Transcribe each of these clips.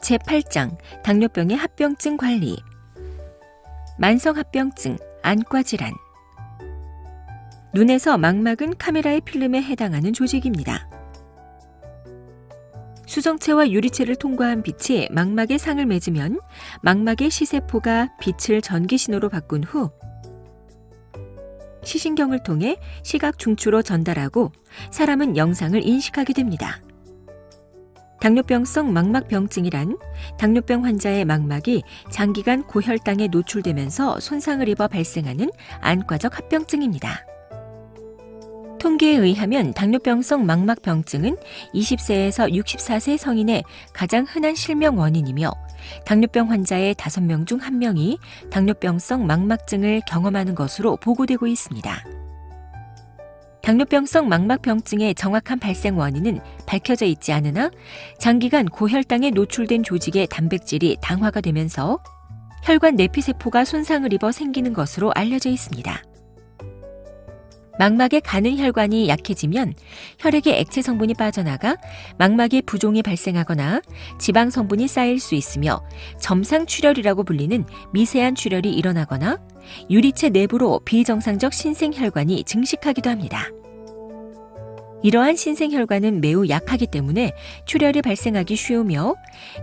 제8장 당뇨병의 합병증 관리. 만성합병증, 안과질환. 눈에서 망막은 카메라의 필름에 해당하는 조직입니다. 수정체와 유리체를 통과한 빛이 망막에 상을 맺으면 망막의 시세포가 빛을 전기신호로 바꾼 후 시신경을 통해 시각 중추로 전달하고 사람은 영상을 인식하게 됩니다. 당뇨병성 망막병증이란 당뇨병 환자의 망막이 장기간 고혈당에 노출되면서 손상을 입어 발생하는 안과적 합병증입니다. 통계에 의하면 당뇨병성 망막병증은 20세에서 64세 성인의 가장 흔한 실명 원인이며 당뇨병 환자의 5명 중 1명이 당뇨병성 망막증을 경험하는 것으로 보고되고 있습니다. 당뇨병성 망막병증의 정확한 발생 원인은 밝혀져 있지 않으나 장기간 고혈당에 노출된 조직의 단백질이 당화가 되면서 혈관 내피세포가 손상을 입어 생기는 것으로 알려져 있습니다. 망막의 가는 혈관이 약해지면 혈액의 액체 성분이 빠져나가 망막에 부종이 발생하거나 지방 성분이 쌓일 수 있으며 점상출혈이라고 불리는 미세한 출혈이 일어나거나 유리체 내부로 비정상적 신생혈관이 증식하기도 합니다. 이러한 신생혈관은 매우 약하기 때문에 출혈이 발생하기 쉬우며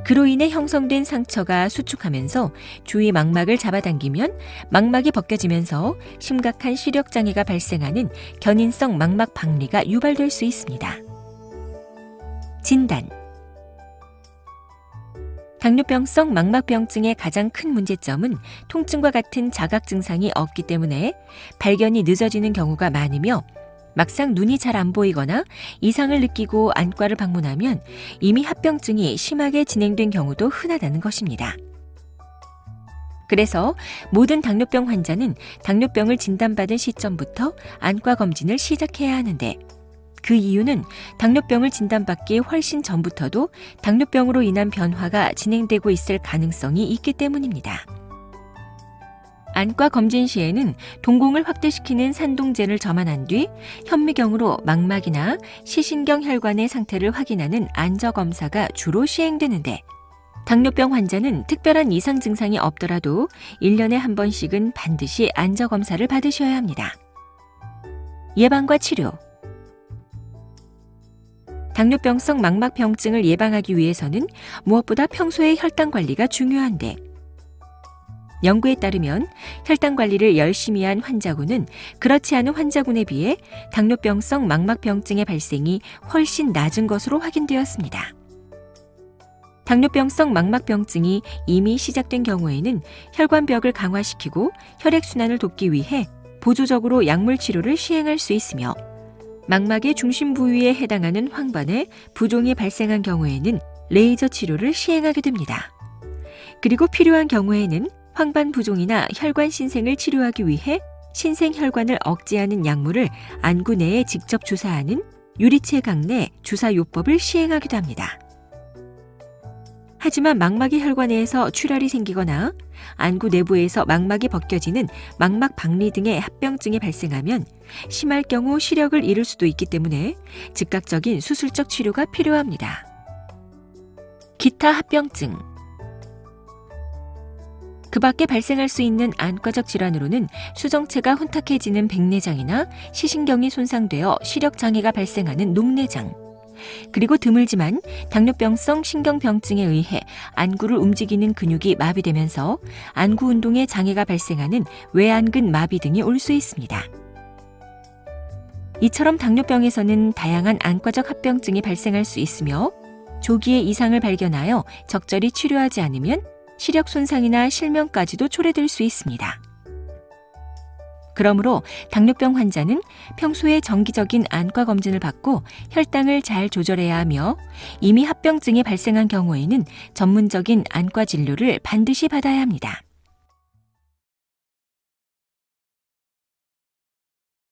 그로 인해 형성된 상처가 수축하면서 주위 망막을 잡아당기면 망막이 벗겨지면서 심각한 시력장애가 발생하는 견인성 망막 박리가 유발될 수 있습니다. 진단. 당뇨병성 망막병증의 가장 큰 문제점은 통증과 같은 자각 증상이 없기 때문에 발견이 늦어지는 경우가 많으며 막상 눈이 잘 안 보이거나 이상을 느끼고 안과를 방문하면 이미 합병증이 심하게 진행된 경우도 흔하다는 것입니다. 그래서 모든 당뇨병 환자는 당뇨병을 진단받은 시점부터 안과 검진을 시작해야 하는데 그 이유는 당뇨병을 진단받기 훨씬 전부터도 당뇨병으로 인한 변화가 진행되고 있을 가능성이 있기 때문입니다. 안과 검진 시에는 동공을 확대시키는 산동제를 점안한 뒤 현미경으로 망막이나 시신경 혈관의 상태를 확인하는 안저검사가 주로 시행되는데 당뇨병 환자는 특별한 이상 증상이 없더라도 1년에 한 번씩은 반드시 안저검사를 받으셔야 합니다. 예방과 치료. 당뇨병성 망막병증을 예방하기 위해서는 무엇보다 평소의 혈당 관리가 중요한데 연구에 따르면 혈당 관리를 열심히 한 환자군은 그렇지 않은 환자군에 비해 당뇨병성 망막병증의 발생이 훨씬 낮은 것으로 확인되었습니다. 당뇨병성 망막병증이 이미 시작된 경우에는 혈관벽을 강화시키고 혈액순환을 돕기 위해 보조적으로 약물 치료를 시행할 수 있으며 망막의 중심 부위에 해당하는 황반에 부종이 발생한 경우에는 레이저 치료를 시행하게 됩니다. 그리고 필요한 경우에는 황반 부종이나 혈관 신생을 치료하기 위해 신생혈관을 억제하는 약물을 안구 내에 직접 주사하는 유리체 강내 주사요법을 시행하기도 합니다. 하지만 망막의 혈관에서 출혈이 생기거나 안구 내부에서 망막이 벗겨지는 망막 박리 등의 합병증이 발생하면 심할 경우 시력을 잃을 수도 있기 때문에 즉각적인 수술적 치료가 필요합니다. 기타 합병증. 그 밖에 발생할 수 있는 안과적 질환으로는 수정체가 혼탁해지는 백내장이나 시신경이 손상되어 시력장애가 발생하는 녹내장, 그리고 드물지만 당뇨병성 신경병증에 의해 안구를 움직이는 근육이 마비되면서 안구 운동에 장애가 발생하는 외안근 마비 등이 올 수 있습니다. 이처럼 당뇨병에서는 다양한 안과적 합병증이 발생할 수 있으며 조기에 이상을 발견하여 적절히 치료하지 않으면 시력 손상이나 실명까지도 초래될 수 있습니다. 그러므로 당뇨병 환자는 평소에 정기적인 안과 검진을 받고 혈당을 잘 조절해야 하며 이미 합병증이 발생한 경우에는 전문적인 안과 진료를 반드시 받아야 합니다.